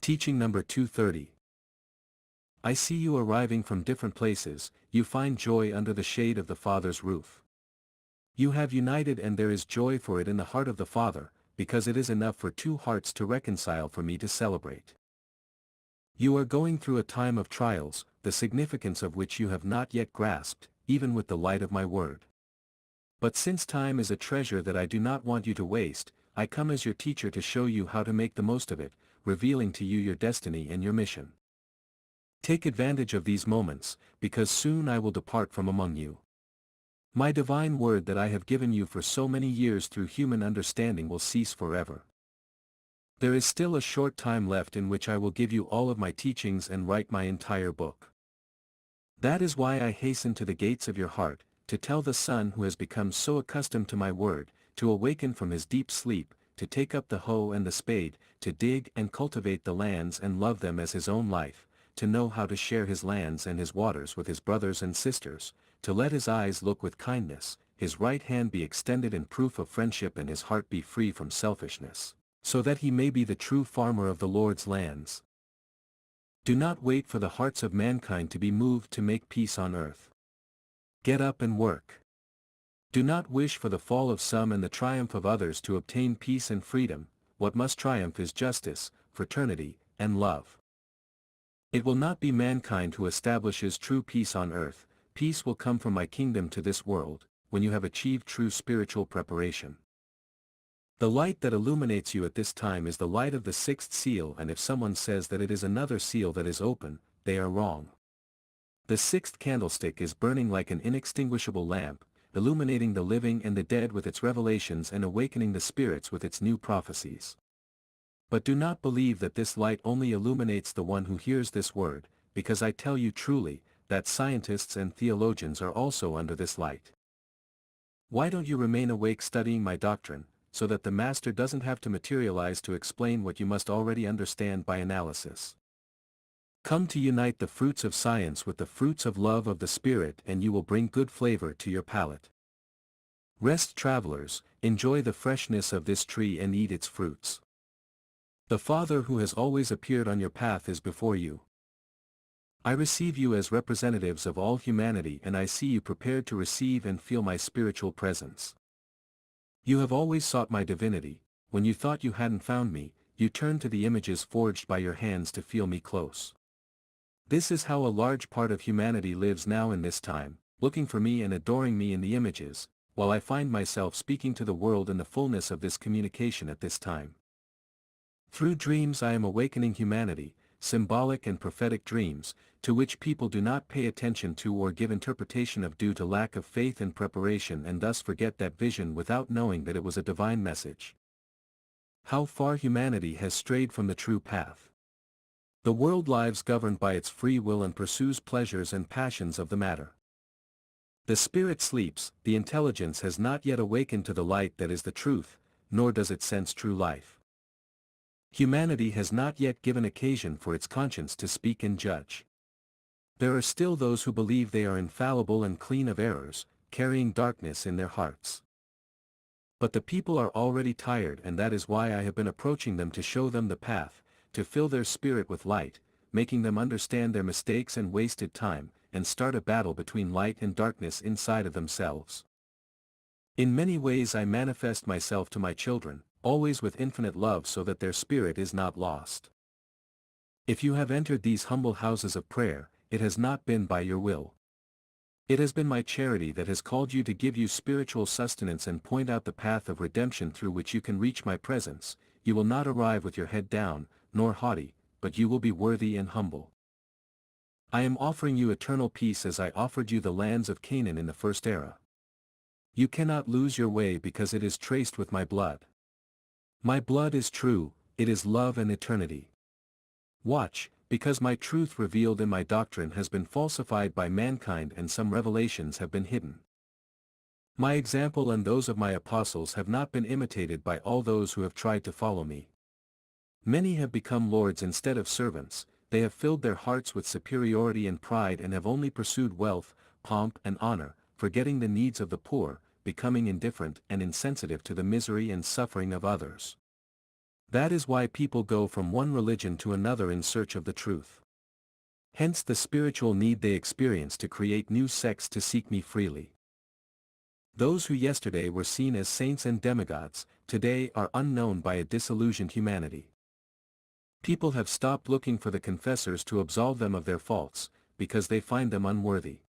Teaching number 230. I see you arriving from different places, you find joy under the shade of the Father's roof. You have united and there is joy for it in the heart of the Father, because it is enough for two hearts to reconcile for me to celebrate. You are going through a time of trials, the significance of which you have not yet grasped, even with the light of my word. But since time is a treasure that I do not want you to waste, I come as your teacher to show you how to make the most of it, revealing to you your destiny and your mission. Take advantage of these moments, because soon I will depart from among you. My divine word that I have given you for so many years through human understanding will cease forever. There is still a short time left in which I will give you all of my teachings and write my entire book. That is why I hasten to the gates of your heart, to tell the son who has become so accustomed to my word, to awaken from his deep sleep, to take up the hoe and the spade, to dig and cultivate the lands and love them as his own life, to know how to share his lands and his waters with his brothers and sisters, to let his eyes look with kindness, his right hand be extended in proof of friendship and his heart be free from selfishness, so that he may be the true farmer of the Lord's lands. Do not wait for the hearts of mankind to be moved to make peace on earth. Get up and work. Do not wish for the fall of some and the triumph of others to obtain peace and freedom. What must triumph is justice, fraternity, and love. It will not be mankind who establishes true peace on earth. Peace will come from my kingdom to this world, when you have achieved true spiritual preparation. The light that illuminates you at this time is the light of the sixth seal, and if someone says that it is another seal that is open, they are wrong. The sixth candlestick is burning like an inextinguishable lamp, illuminating the living and the dead with its revelations and awakening the spirits with its new prophecies. But do not believe that this light only illuminates the one who hears this word, because I tell you truly, that scientists and theologians are also under this light. Why don't you remain awake studying my doctrine, so that the Master doesn't have to materialize to explain what you must already understand by analysis? Come to unite the fruits of science with the fruits of love of the Spirit and you will bring good flavor to your palate. Rest, travelers, enjoy the freshness of this tree and eat its fruits. The Father who has always appeared on your path is before you. I receive you as representatives of all humanity and I see you prepared to receive and feel my spiritual presence. You have always sought my divinity. When you thought you hadn't found me, you turned to the images forged by your hands to feel me close. This is how a large part of humanity lives now in this time, looking for me and adoring me in the images, while I find myself speaking to the world in the fullness of this communication at this time. Through dreams I am awakening humanity, symbolic and prophetic dreams, to which people do not pay attention to or give interpretation of due to lack of faith and preparation and thus forget that vision without knowing that it was a divine message. How far humanity has strayed from the true path. The world lives governed by its free will and pursues pleasures and passions of the matter. The spirit sleeps, the intelligence has not yet awakened to the light that is the truth, nor does it sense true life. Humanity has not yet given occasion for its conscience to speak and judge. There are still those who believe they are infallible and clean of errors, carrying darkness in their hearts. But the people are already tired and that is why I have been approaching them to show them the path, to fill their spirit with light, making them understand their mistakes and wasted time, and start a battle between light and darkness inside of themselves. In many ways I manifest myself to my children, always with infinite love so that their spirit is not lost. If you have entered these humble houses of prayer, it has not been by your will. It has been my charity that has called you to give you spiritual sustenance and point out the path of redemption through which you can reach my presence. You will not arrive with your head down, nor haughty, but you will be worthy and humble. I am offering you eternal peace as I offered you the lands of Canaan in the first era. You cannot lose your way because it is traced with my blood. My blood is true, it is love and eternity. Watch, because my truth revealed in my doctrine has been falsified by mankind and some revelations have been hidden. My example and those of my apostles have not been imitated by all those who have tried to follow me. Many have become lords instead of servants, they have filled their hearts with superiority and pride and have only pursued wealth, pomp and honor, forgetting the needs of the poor, becoming indifferent and insensitive to the misery and suffering of others. That is why people go from one religion to another in search of the truth. Hence the spiritual need they experience to create new sects to seek me freely. Those who yesterday were seen as saints and demigods, today are unknown by a disillusioned humanity. People have stopped looking for the confessors to absolve them of their faults, because they find them unworthy.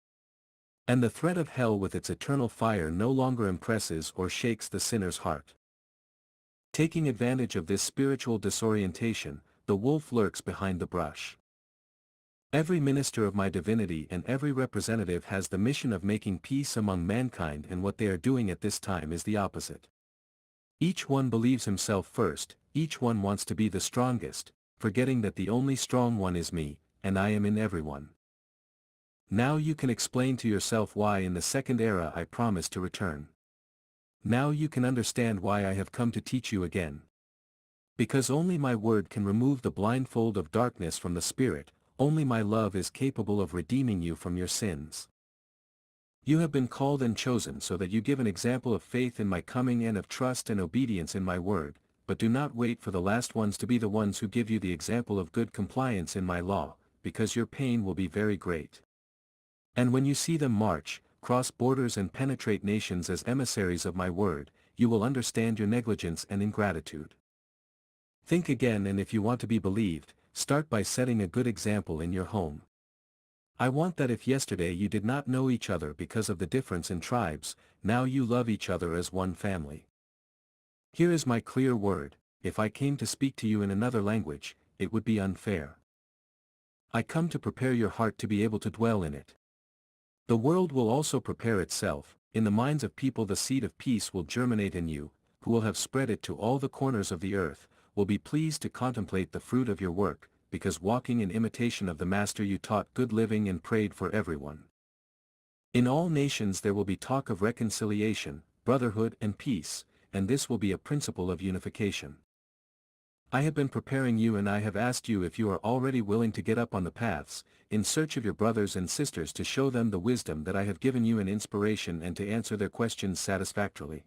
And the threat of hell with its eternal fire no longer impresses or shakes the sinner's heart. Taking advantage of this spiritual disorientation, the wolf lurks behind the brush. Every minister of my divinity and every representative has the mission of making peace among mankind, and what they are doing at this time is the opposite. Each one believes himself first, each one wants to be the strongest, forgetting that the only strong one is me, and I am in everyone. Now you can explain to yourself why in the second era I promise to return. Now you can understand why I have come to teach you again. Because only my word can remove the blindfold of darkness from the spirit, only my love is capable of redeeming you from your sins. You have been called and chosen so that you give an example of faith in my coming and of trust and obedience in my word, but do not wait for the last ones to be the ones who give you the example of good compliance in my law, because your pain will be very great. And when you see them march, cross borders and penetrate nations as emissaries of my word, you will understand your negligence and ingratitude. Think again, and if you want to be believed, start by setting a good example in your home. I want that if yesterday you did not know each other because of the difference in tribes, now you love each other as one family. Here is my clear word: if I came to speak to you in another language, it would be unfair. I come to prepare your heart to be able to dwell in it. The world will also prepare itself, in the minds of people the seed of peace will germinate in you, who will have spread it to all the corners of the earth, will be pleased to contemplate the fruit of your work, because walking in imitation of the Master you taught good living and prayed for everyone. In all nations there will be talk of reconciliation, brotherhood and peace, and this will be a principle of unification. I have been preparing you, and I have asked you if you are already willing to get up on the paths, in search of your brothers and sisters, to show them the wisdom that I have given you in inspiration and to answer their questions satisfactorily.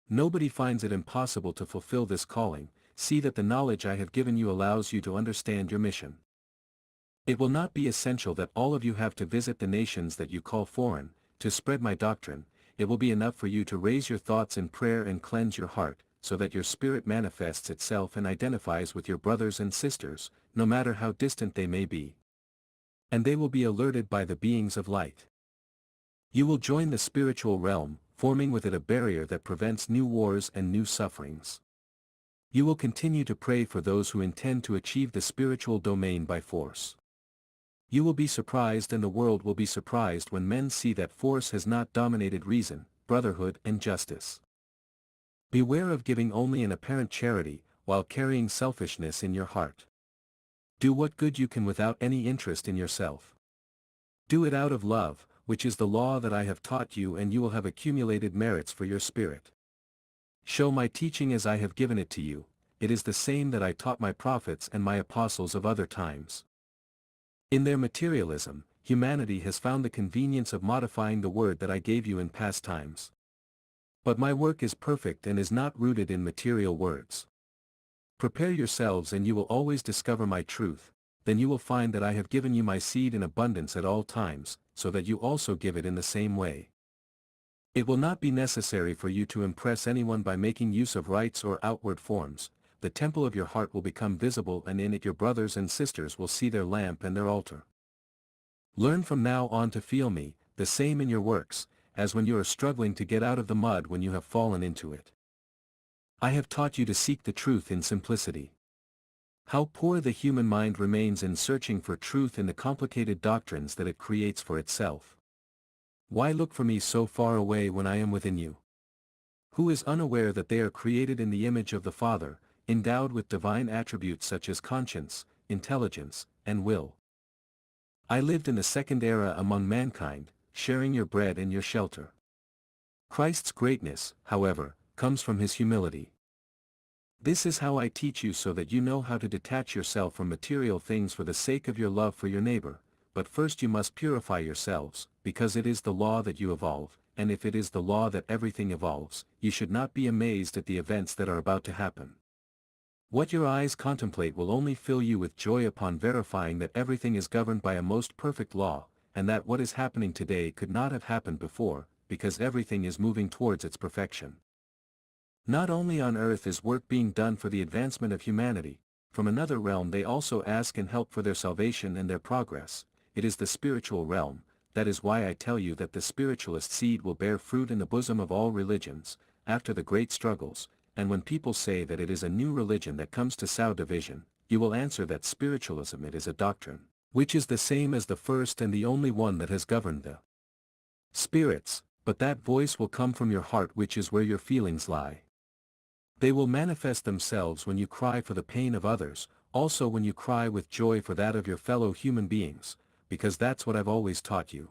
Nobody finds it impossible to fulfill this calling. See that the knowledge I have given you allows you to understand your mission. It will not be essential that all of you have to visit the nations that you call foreign, to spread my doctrine. It will be enough for you to raise your thoughts in prayer and cleanse your heart, so that your spirit manifests itself and identifies with your brothers and sisters, no matter how distant they may be. And they will be alerted by the beings of light. You will join the spiritual realm, forming with it a barrier that prevents new wars and new sufferings. You will continue to pray for those who intend to achieve the spiritual domain by force. You will be surprised, and the world will be surprised, when men see that force has not dominated reason, brotherhood and justice. Beware of giving only an apparent charity, while carrying selfishness in your heart. Do what good you can without any interest in yourself. Do it out of love, which is the law that I have taught you, and you will have accumulated merits for your spirit. Show my teaching as I have given it to you. It is the same that I taught my prophets and my apostles of other times. In their materialism, humanity has found the convenience of modifying the word that I gave you in past times. But my work is perfect and is not rooted in material words. Prepare yourselves, and you will always discover my truth. Then you will find that I have given you my seed in abundance at all times, so that you also give it in the same way. It will not be necessary for you to impress anyone by making use of rites or outward forms. The temple of your heart will become visible, and in it your brothers and sisters will see their lamp and their altar. Learn from now on to feel me, the same in your works, as when you are struggling to get out of the mud when you have fallen into it. I have taught you to seek the truth in simplicity. How poor the human mind remains in searching for truth in the complicated doctrines that it creates for itself. Why look for me so far away when I am within you? Who is unaware that they are created in the image of the Father, endowed with divine attributes such as conscience, intelligence, and will? I lived in the second era among mankind, sharing your bread and your shelter. Christ's greatness, however, comes from his humility. This is how I teach you, so that you know how to detach yourself from material things for the sake of your love for your neighbor. But first you must purify yourselves, because it is the law that you evolve, and if it is the law that everything evolves, you should not be amazed at the events that are about to happen. What your eyes contemplate will only fill you with joy upon verifying that everything is governed by a most perfect law, and that what is happening today could not have happened before, because everything is moving towards its perfection. Not only on earth is work being done for the advancement of humanity, from another realm they also ask and help for their salvation and their progress. It is the spiritual realm. That is why I tell you that the spiritualist seed will bear fruit in the bosom of all religions, after the great struggles, and when people say that it is a new religion that comes to sow division, you will answer that spiritualism it is a doctrine, which is the same as the first and the only one that has governed the spirits, but that voice will come from your heart, which is where your feelings lie. They will manifest themselves when you cry for the pain of others, also when you cry with joy for that of your fellow human beings, because that's what I've always taught you.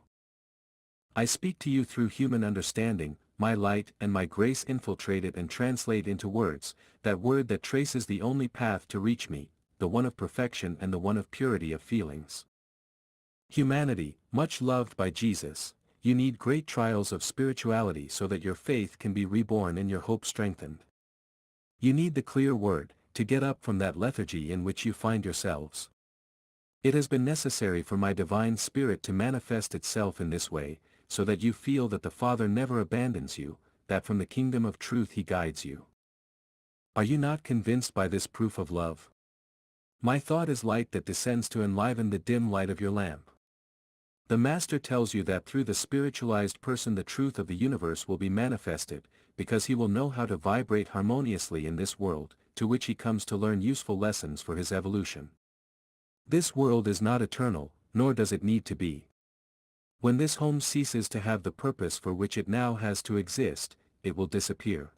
I speak to you through human understanding, my light and my grace infiltrate it and translate into words, that word that traces the only path to reach me, the one of perfection and the one of purity of feelings. Humanity, much loved by Jesus, you need great trials of spirituality so that your faith can be reborn and your hope strengthened. You need the clear word, to get up from that lethargy in which you find yourselves. It has been necessary for my divine spirit to manifest itself in this way, so that you feel that the Father never abandons you, that from the kingdom of truth he guides you. Are you not convinced by this proof of love? My thought is light that descends to enliven the dim light of your lamp. The Master tells you that through the spiritualized person the truth of the universe will be manifested, because he will know how to vibrate harmoniously in this world, to which he comes to learn useful lessons for his evolution. This world is not eternal, nor does it need to be. When this home ceases to have the purpose for which it now has to exist, it will disappear.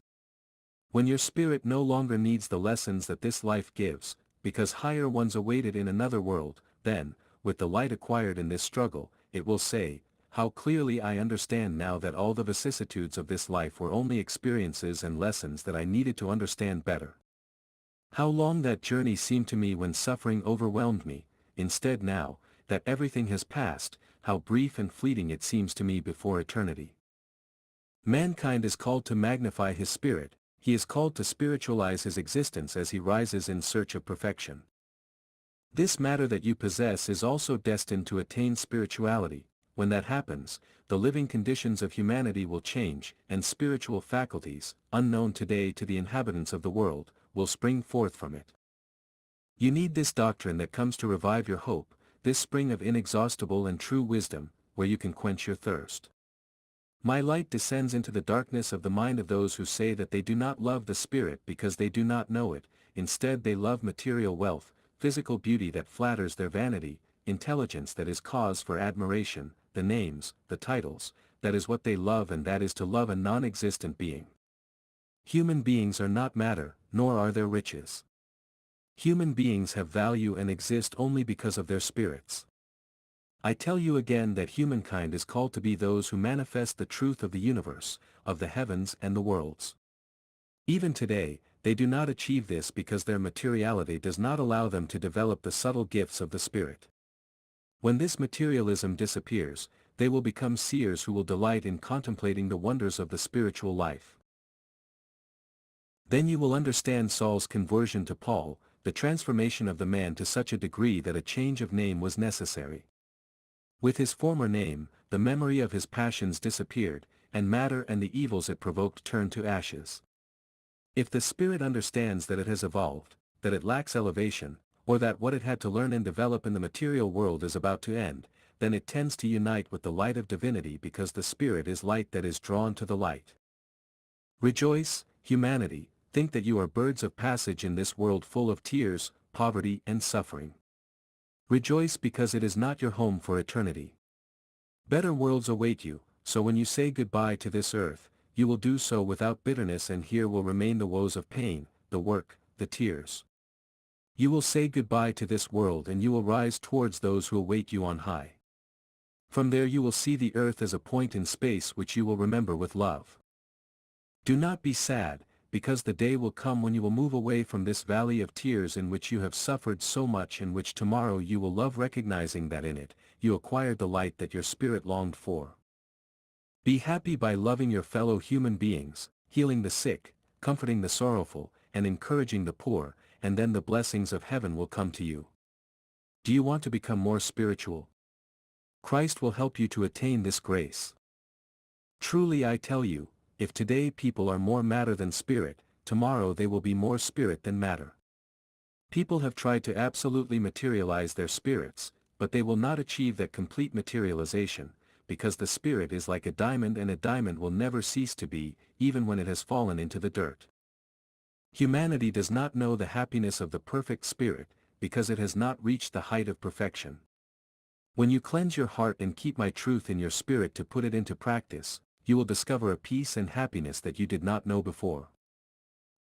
When your spirit no longer needs the lessons that this life gives, because higher ones await it in another world, then, with the light acquired in this struggle, it will say, "How clearly I understand now that all the vicissitudes of this life were only experiences and lessons that I needed to understand better. How long that journey seemed to me when suffering overwhelmed me, instead now, that everything has passed, how brief and fleeting it seems to me before eternity." Mankind is called to magnify his spirit, he is called to spiritualize his existence as he rises in search of perfection. This matter that you possess is also destined to attain spirituality. When that happens, the living conditions of humanity will change, and spiritual faculties, unknown today to the inhabitants of the world, will spring forth from it. You need this doctrine that comes to revive your hope, this spring of inexhaustible and true wisdom, where you can quench your thirst. My light descends into the darkness of the mind of those who say that they do not love the Spirit because they do not know it, instead they love material wealth, physical beauty that flatters their vanity, intelligence that is cause for admiration, the names, the titles, that is what they love, and that is to love a non-existent being. Human beings are not matter, nor are their riches. Human beings have value and exist only because of their spirits. I tell you again that humankind is called to be those who manifest the truth of the universe, of the heavens and the worlds. Even today, they do not achieve this because their materiality does not allow them to develop the subtle gifts of the Spirit. When this materialism disappears, they will become seers who will delight in contemplating the wonders of the spiritual life. Then you will understand Saul's conversion to Paul, the transformation of the man to such a degree that a change of name was necessary. With his former name, the memory of his passions disappeared, and matter and the evils it provoked turned to ashes. If the spirit understands that it has evolved, that it lacks elevation, or that what it had to learn and develop in the material world is about to end, then it tends to unite with the light of divinity, because the spirit is light that is drawn to the light. Rejoice, humanity, think that you are birds of passage in this world full of tears, poverty and suffering. Rejoice because it is not your home for eternity. Better worlds await you, so when you say goodbye to this earth, you will do so without bitterness, and here will remain the woes of pain, the work, the tears. You will say goodbye to this world and you will rise towards those who await you on high. From there you will see the earth as a point in space which you will remember with love. Do not be sad, because the day will come when you will move away from this valley of tears in which you have suffered so much, and which tomorrow you will love, recognizing that in it, you acquired the light that your spirit longed for. Be happy by loving your fellow human beings, healing the sick, comforting the sorrowful, and encouraging the poor, and then the blessings of heaven will come to you. Do you want to become more spiritual? Christ will help you to attain this grace. Truly I tell you, if today people are more matter than spirit, tomorrow they will be more spirit than matter. People have tried to absolutely materialize their spirits, but they will not achieve that complete materialization, because the spirit is like a diamond and a diamond will never cease to be, even when it has fallen into the dirt. Humanity does not know the happiness of the perfect spirit, because it has not reached the height of perfection. When you cleanse your heart and keep my truth in your spirit to put it into practice, you will discover a peace and happiness that you did not know before.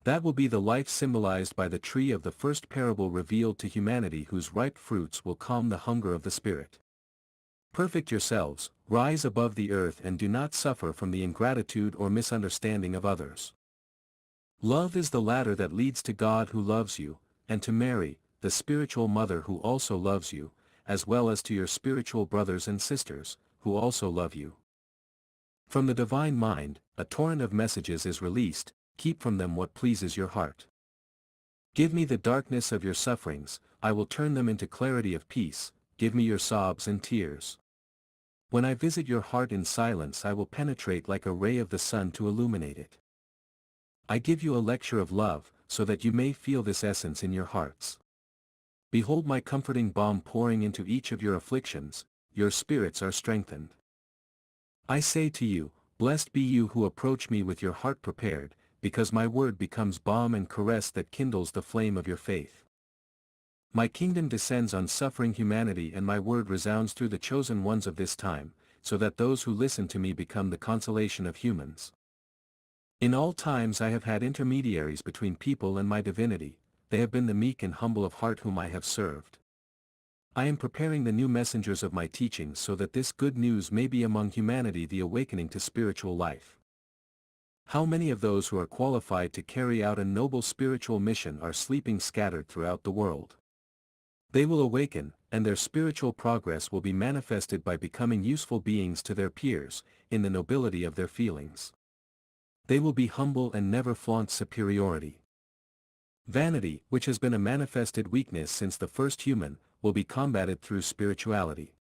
That will be the life symbolized by the tree of the first parable revealed to humanity, whose ripe fruits will calm the hunger of the spirit. Perfect yourselves, rise above the earth and do not suffer from the ingratitude or misunderstanding of others. Love is the ladder that leads to God who loves you, and to Mary, the spiritual mother who also loves you, as well as to your spiritual brothers and sisters, who also love you. From the divine mind, a torrent of messages is released. Keep from them what pleases your heart. Give me the darkness of your sufferings, I will turn them into clarity of peace. Give me your sobs and tears. When I visit your heart in silence, I will penetrate like a ray of the sun to illuminate it. I give you a lecture of love, so that you may feel this essence in your hearts. Behold my comforting balm pouring into each of your afflictions, your spirits are strengthened. I say to you, blessed be you who approach me with your heart prepared, because my word becomes balm and caress that kindles the flame of your faith. My kingdom descends on suffering humanity, and my word resounds through the chosen ones of this time, so that those who listen to me become the consolation of humans. In all times I have had intermediaries between people and my divinity, they have been the meek and humble of heart whom I have served. I am preparing the new messengers of my teachings so that this good news may be among humanity the awakening to spiritual life. How many of those who are qualified to carry out a noble spiritual mission are sleeping scattered throughout the world? They will awaken, and their spiritual progress will be manifested by becoming useful beings to their peers, in the nobility of their feelings. They will be humble and never flaunt superiority. Vanity, which has been a manifested weakness since the first human, will be combated through spirituality.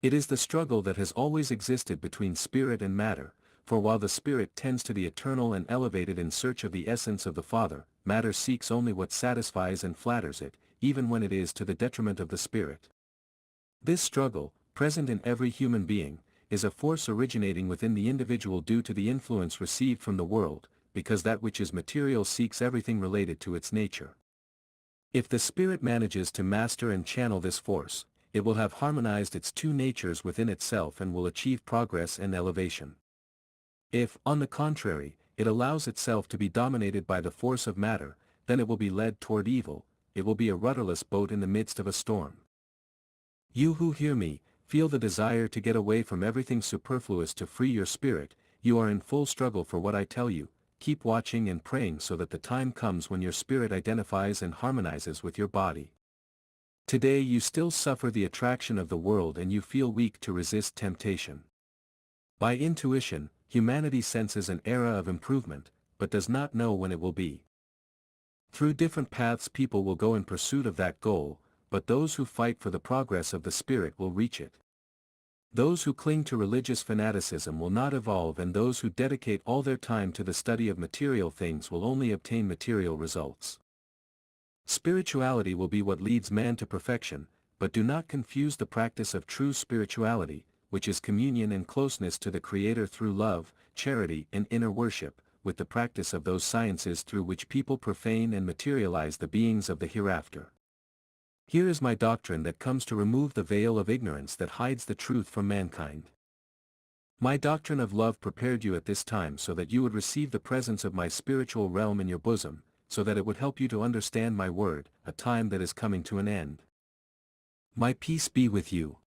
It is the struggle that has always existed between spirit and matter, for while the spirit tends to the eternal and elevated in search of the essence of the Father, matter seeks only what satisfies and flatters it, even when it is to the detriment of the spirit. This struggle, present in every human being, is a force originating within the individual due to the influence received from the world, because that which is material seeks everything related to its nature. If the spirit manages to master and channel this force, it will have harmonized its two natures within itself and will achieve progress and elevation. If, on the contrary, it allows itself to be dominated by the force of matter, then it will be led toward evil, it will be a rudderless boat in the midst of a storm. You who hear me, feel the desire to get away from everything superfluous to free your spirit, you are in full struggle for what I tell you, keep watching and praying so that the time comes when your spirit identifies and harmonizes with your body. Today you still suffer the attraction of the world and you feel weak to resist temptation. By intuition, humanity senses an era of improvement, but does not know when it will be. Through different paths people will go in pursuit of that goal, but those who fight for the progress of the spirit will reach it. Those who cling to religious fanaticism will not evolve, and those who dedicate all their time to the study of material things will only obtain material results. Spirituality will be what leads man to perfection, but do not confuse the practice of true spirituality, which is communion and closeness to the Creator through love, charity and inner worship, with the practice of those sciences through which people profane and materialize the beings of the hereafter. Here is my doctrine that comes to remove the veil of ignorance that hides the truth from mankind. My doctrine of love prepared you at this time so that you would receive the presence of my spiritual realm in your bosom, so that it would help you to understand my word, a time that is coming to an end. My peace be with you.